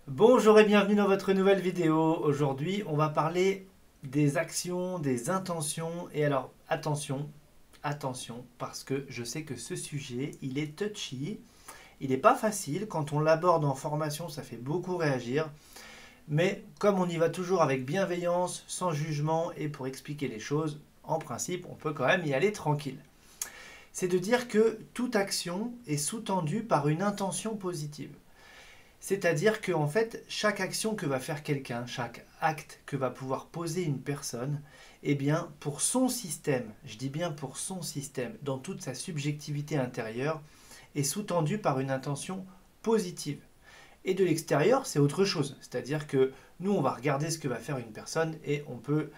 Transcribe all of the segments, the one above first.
Bonjour et bienvenue dans votre nouvelle vidéo. Aujourd'hui, on va parler des actions, des intentions. Et alors, attention, attention, parce que je sais que ce sujet, il est touchy. Il n'est pas facile. Quand on l'aborde en formation, ça fait beaucoup réagir. Mais comme on y va toujours avec bienveillance, sans jugement et pour expliquer les choses, en principe, on peut quand même y aller tranquille. C'est de dire que toute action est sous-tendue par une intention positive. C'est-à-dire que en fait, chaque action que va faire quelqu'un, chaque acte que va pouvoir poser une personne, eh bien, pour son système, je dis bien pour son système, dans toute sa subjectivité intérieure, est sous-tendu par une intention positive. Et de l'extérieur, c'est autre chose. C'est-à-dire que nous, on va regarder ce que va faire une personne et on peut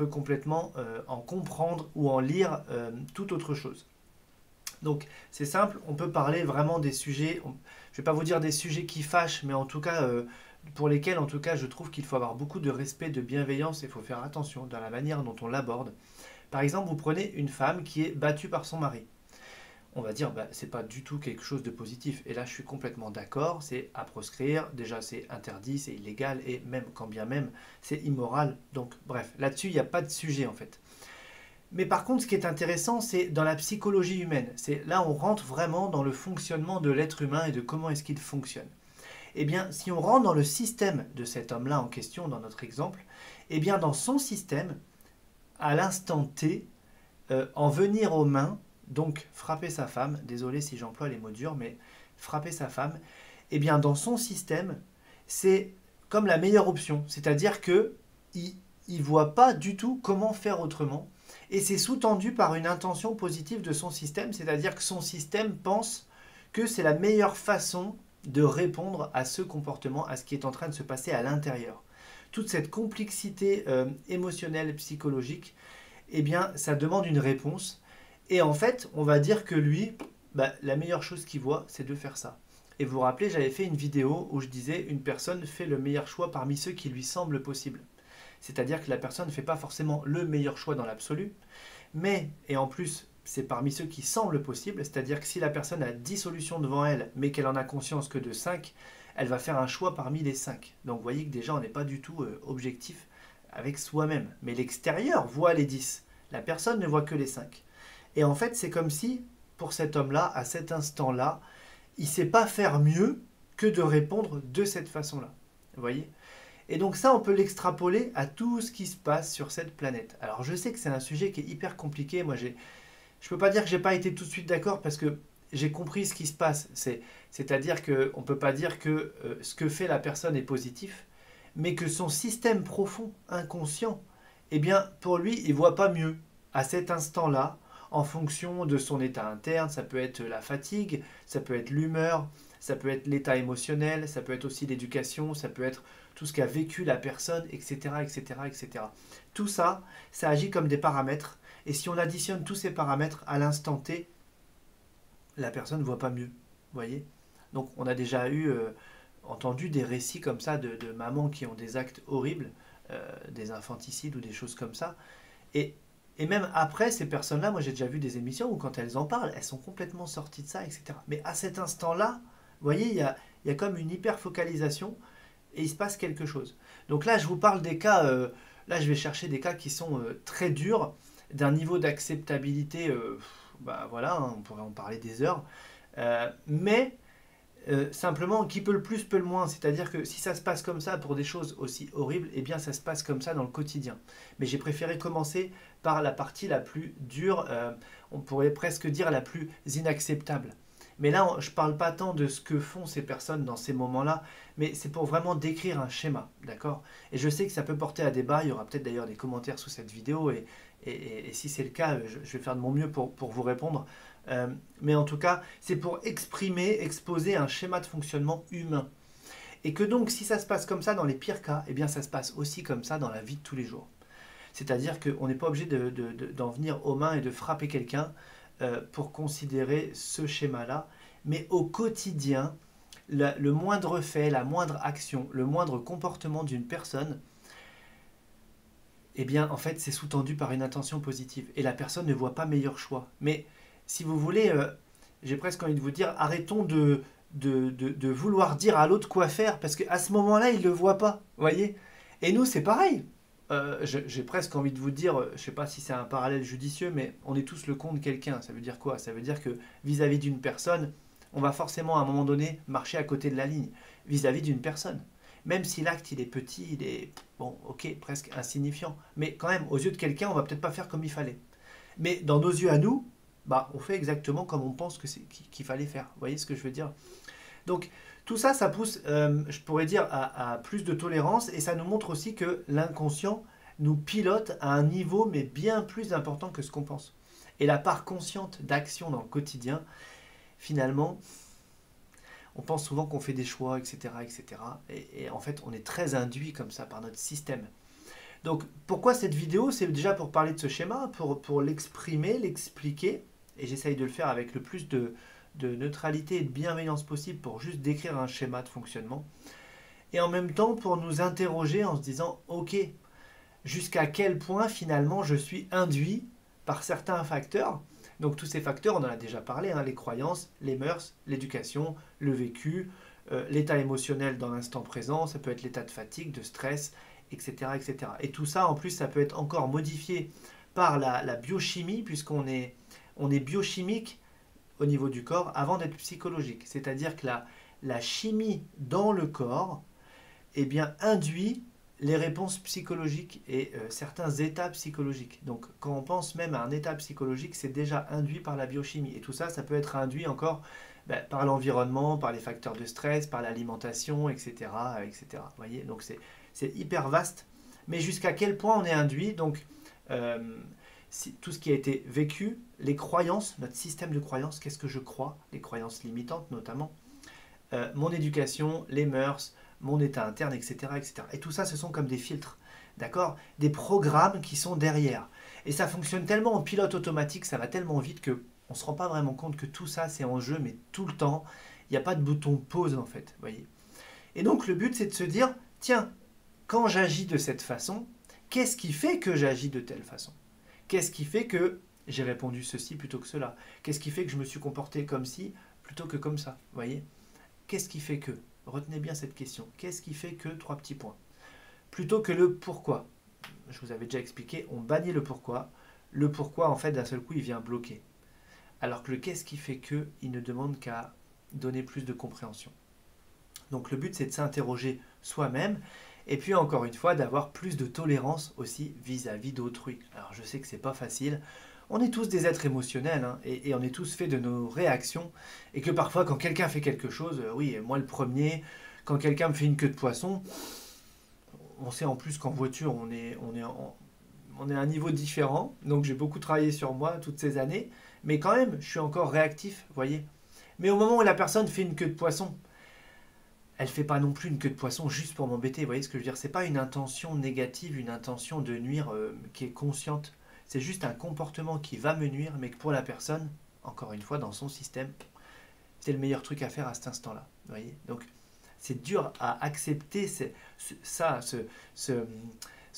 complètement en comprendre ou en lire tout autre chose. Donc c'est simple, on peut parler vraiment des sujets, je ne vais pas vous dire des sujets qui fâchent, mais en tout cas pour lesquels en tout cas je trouve qu'il faut avoir beaucoup de respect, de bienveillance et il faut faire attention dans la manière dont on l'aborde. Par exemple, vous prenez une femme qui est battue par son mari. On va dire bah, c'est pas du tout quelque chose de positif. Et là je suis complètement d'accord, c'est à proscrire, déjà c'est interdit, c'est illégal et même quand bien même c'est immoral. Donc bref, là-dessus il n'y a pas de sujet en fait. Mais par contre, ce qui est intéressant, c'est dans la psychologie humaine. C'est là, on rentre vraiment dans le fonctionnement de l'être humain et de comment est-ce qu'il fonctionne. Eh bien, si on rentre dans le système de cet homme-là en question, dans notre exemple, eh bien, dans son système, à l'instant T, en venir aux mains, donc frapper sa femme, désolé si j'emploie les mots durs, mais frapper sa femme, eh bien, dans son système, c'est comme la meilleure option. C'est-à-dire que il voit pas du tout comment faire autrement. Et c'est sous-tendu par une intention positive de son système, c'est-à-dire que son système pense que c'est la meilleure façon de répondre à ce comportement, à ce qui est en train de se passer à l'intérieur. Toute cette complexité émotionnelle, psychologique, eh bien, ça demande une réponse. Et en fait, on va dire que lui, bah, la meilleure chose qu'il voit, c'est de faire ça. Et vous vous rappelez, j'avais fait une vidéo où je disais une personne fait le meilleur choix parmi ceux qui lui semblent possibles. C'est-à-dire que la personne ne fait pas forcément le meilleur choix dans l'absolu, mais, et en plus, c'est parmi ceux qui semblent possibles, c'est-à-dire que si la personne a 10 solutions devant elle, mais qu'elle en a conscience que de 5, elle va faire un choix parmi les 5. Donc vous voyez que déjà, on n'est pas du tout objectif avec soi-même. Mais l'extérieur voit les 10. La personne ne voit que les 5. Et en fait, c'est comme si, pour cet homme-là, à cet instant-là, il ne sait pas faire mieux que de répondre de cette façon-là. Vous voyez ? Et donc ça, on peut l'extrapoler à tout ce qui se passe sur cette planète. Alors je sais que c'est un sujet qui est hyper compliqué. Moi, je ne peux pas dire que j'ai pas été tout de suite d'accord parce que j'ai compris ce qui se passe. C'est-à-dire qu'on ne peut pas dire que ce que fait la personne est positif, mais que son système profond, inconscient, eh bien, pour lui, il ne voit pas mieux à cet instant-là, en fonction de son état interne. Ça peut être la fatigue, ça peut être l'humeur, ça peut être l'état émotionnel, ça peut être aussi l'éducation, ça peut être tout ce qu'a vécu la personne, etc., etc., etc. Tout ça, ça agit comme des paramètres. Et si on additionne tous ces paramètres à l'instant T, la personne ne voit pas mieux. Vous voyez ? Donc on a déjà entendu des récits comme ça de mamans qui ont des actes horribles, des infanticides ou des choses comme ça. Et, et même après, ces personnes-là, moi j'ai déjà vu des émissions où quand elles en parlent, elles sont complètement sorties de ça, etc. Mais à cet instant-là, vous voyez, il y a comme une hyper-focalisation et il se passe quelque chose. Donc là, je vous parle des cas, là je vais chercher des cas qui sont très durs, d'un niveau d'acceptabilité, bah voilà, hein, on pourrait en parler des heures, mais simplement, qui peut le plus, peut le moins. C'est-à-dire que si ça se passe comme ça pour des choses aussi horribles, eh bien ça se passe comme ça dans le quotidien. Mais j'ai préféré commencer par la partie la plus dure, on pourrait presque dire la plus inacceptable. Mais là, je ne parle pas tant de ce que font ces personnes dans ces moments-là, mais c'est pour vraiment décrire un schéma, d'accord? Et je sais que ça peut porter à débat, il y aura peut-être d'ailleurs des commentaires sous cette vidéo, et si c'est le cas, je vais faire de mon mieux pour vous répondre. Mais en tout cas, c'est pour exprimer, exposer un schéma de fonctionnement humain. Et que donc, si ça se passe comme ça dans les pires cas, eh bien ça se passe aussi comme ça dans la vie de tous les jours. C'est-à-dire qu'on n'est pas obligé d'en venir aux mains et de frapper quelqu'un pour considérer ce schéma-là. Mais au quotidien, le moindre fait, la moindre action, le moindre comportement d'une personne, eh bien, en fait, c'est sous-tendu par une intention positive. Et la personne ne voit pas meilleur choix. Mais si vous voulez, j'ai presque envie de vous dire, arrêtons de vouloir dire à l'autre quoi faire, parce qu'à ce moment-là, il ne le voit pas, voyez. Et nous, c'est pareil. J'ai presque envie de vous dire, je ne sais pas si c'est un parallèle judicieux, mais on est tous le con de quelqu'un. Ça veut dire quoi? Ça veut dire que vis-à-vis d'une personne, on va forcément à un moment donné marcher à côté de la ligne, vis-à-vis d'une personne. Même si l'acte il est petit, il est, bon, ok, presque insignifiant. Mais quand même, aux yeux de quelqu'un, on va peut-être pas faire comme il fallait. Mais dans nos yeux à nous, bah, on fait exactement comme on pense que qu'il fallait faire. Vous voyez ce que je veux dire? Donc, tout ça, ça pousse, je pourrais dire, à plus de tolérance, et ça nous montre aussi que l'inconscient nous pilote à un niveau, mais bien plus important que ce qu'on pense. Et la part consciente d'action dans le quotidien, finalement, on pense souvent qu'on fait des choix, etc. etc. Et en fait, on est très induit comme ça par notre système. Donc, pourquoi cette vidéo? C'est déjà pour parler de ce schéma, pour l'exprimer, l'expliquer, et j'essaye de le faire avec le plus de neutralité et de bienveillance possible pour juste décrire un schéma de fonctionnement. Et en même temps, pour nous interroger en se disant, ok, jusqu'à quel point finalement je suis induit par certains facteurs. Donc tous ces facteurs, on en a déjà parlé, hein, les croyances, les mœurs, l'éducation, le vécu, l'état émotionnel dans l'instant présent, ça peut être l'état de fatigue, de stress, etc., etc. Et tout ça, en plus, ça peut être encore modifié par la biochimie, puisqu'on est, on est biochimique au niveau du corps avant d'être psychologique. C'est-à-dire que la chimie dans le corps eh bien, induit les réponses psychologiques et certains états psychologiques. Donc quand on pense même à un état psychologique, c'est déjà induit par la biochimie. Et tout ça, ça peut être induit encore par l'environnement, par les facteurs de stress, par l'alimentation, etc., etc. Vous voyez, donc c'est hyper vaste. Mais jusqu'à quel point on est induit? Donc tout ce qui a été vécu, les croyances, notre système de croyances, qu'est-ce que je crois, les croyances limitantes notamment, mon éducation, les mœurs, mon état interne, etc., etc. Et tout ça, ce sont comme des filtres, d'accord? Des programmes qui sont derrière. Et ça fonctionne tellement en pilote automatique, ça va tellement vite que on ne se rend pas vraiment compte que tout ça, c'est en jeu, mais tout le temps. Il n'y a pas de bouton pause, en fait, voyez. Et donc, le but, c'est de se dire, tiens, quand j'agis de cette façon, qu'est-ce qui fait que j'agis de telle façon? Qu'est-ce qui fait que j'ai répondu ceci plutôt que cela? Qu'est-ce qui fait que je me suis comporté comme ci plutôt que comme ça? Voyez? Qu'est-ce qui fait que? Retenez bien cette question. Qu'est-ce qui fait que? Trois petits points. Plutôt que le pourquoi. Je vous avais déjà expliqué, on bannit le pourquoi. Le pourquoi, en fait, d'un seul coup, il vient bloquer. Alors que le qu'est-ce qui fait que, il ne demande qu'à donner plus de compréhension. Donc le but, c'est de s'interroger soi-même. Et puis, encore une fois, d'avoir plus de tolérance aussi vis-à-vis d'autrui. Alors, je sais que c'est pas facile. On est tous des êtres émotionnels, hein, et on est tous faits de nos réactions. Et que parfois, quand quelqu'un fait quelque chose, oui, moi le premier, quand quelqu'un me fait une queue de poisson, on sait en plus qu'en voiture, on est à un niveau différent. Donc j'ai beaucoup travaillé sur moi toutes ces années. Mais quand même, je suis encore réactif, vous voyez. Mais au moment où la personne fait une queue de poisson, elle ne fait pas non plus une queue de poisson juste pour m'embêter. Vous voyez ce que je veux dire? C'est pas une intention négative, une intention de nuire qui est consciente. C'est juste un comportement qui va me nuire, mais que pour la personne, encore une fois, dans son système, c'est le meilleur truc à faire à cet instant-là. Vous voyez? Donc, c'est dur à accepter ce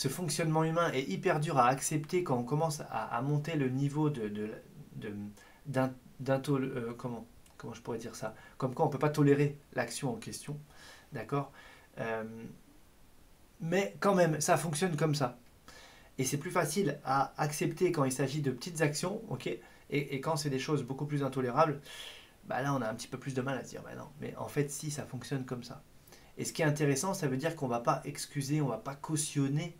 fonctionnement humain est hyper dur à accepter quand on commence à monter le niveau comment je pourrais dire ça? Comme quoi on ne peut pas tolérer l'action en question. D'accord? Mais quand même, ça fonctionne comme ça. Et c'est plus facile à accepter quand il s'agit de petites actions, ok? Et quand c'est des choses beaucoup plus intolérables, bah là on a un petit peu plus de mal à se dire, bah non, mais en fait si, ça fonctionne comme ça. Et ce qui est intéressant, ça veut dire qu'on ne va pas excuser, on ne va pas cautionner,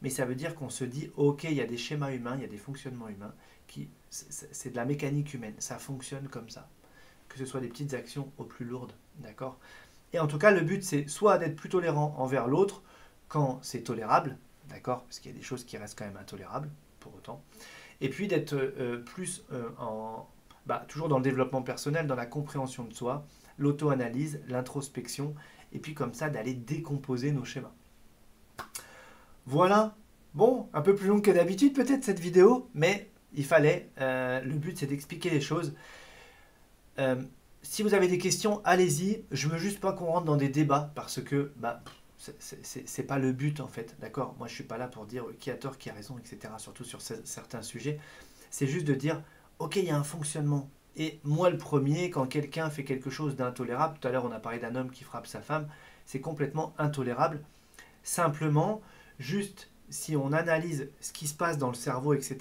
mais ça veut dire qu'on se dit, ok, il y a des schémas humains, il y a des fonctionnements humains, c'est de la mécanique humaine, ça fonctionne comme ça. Que ce soit des petites actions aux plus lourdes, d'accord? Et en tout cas, le but, c'est soit d'être plus tolérant envers l'autre quand c'est tolérable, d'accord? Parce qu'il y a des choses qui restent quand même intolérables, pour autant. Et puis d'être toujours dans le développement personnel, dans la compréhension de soi, l'auto-analyse, l'introspection, et puis comme ça, d'aller décomposer nos schémas. Voilà. Bon, un peu plus long que d'habitude peut-être cette vidéo, mais il fallait. Le but, c'est d'expliquer les choses. Si vous avez des questions, allez-y. Je veux juste pas qu'on rentre dans des débats parce que c'est pas le but en fait, d'accord? Moi je suis pas là pour dire qui a tort, qui a raison, etc. Surtout sur certains sujets. C'est juste de dire, ok, il y a un fonctionnement, Et moi le premier, quand quelqu'un fait quelque chose d'intolérable, tout à l'heure on a parlé d'un homme qui frappe sa femme, c'est complètement intolérable. Simplement, juste si on analyse ce qui se passe dans le cerveau, etc.,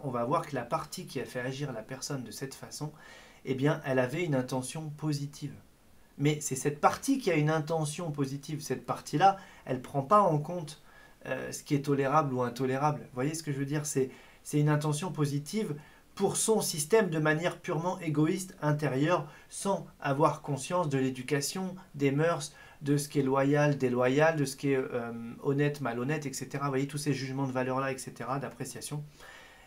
on va voir que la partie qui a fait agir la personne de cette façon, eh bien, elle avait une intention positive. Mais c'est cette partie qui a une intention positive. Cette partie-là, elle ne prend pas en compte ce qui est tolérable ou intolérable. Vous voyez ce que je veux dire? C'est une intention positive pour son système de manière purement égoïste intérieure, sans avoir conscience de l'éducation, des mœurs, de ce qui est loyal, déloyal, de ce qui est honnête, malhonnête, etc. Vous voyez tous ces jugements de valeur-là, etc., d'appréciation.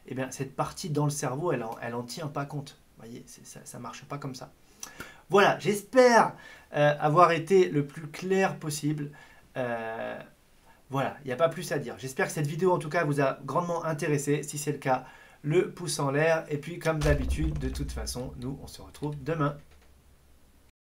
Eh bien, cette partie dans le cerveau, elle en tient pas compte. Vous voyez, ça ne marche pas comme ça. Voilà, j'espère avoir été le plus clair possible. Voilà, il n'y a pas plus à dire. J'espère que cette vidéo, en tout cas, vous a grandement intéressé. Si c'est le cas, le pouce en l'air. Et puis, comme d'habitude, de toute façon, nous, on se retrouve demain.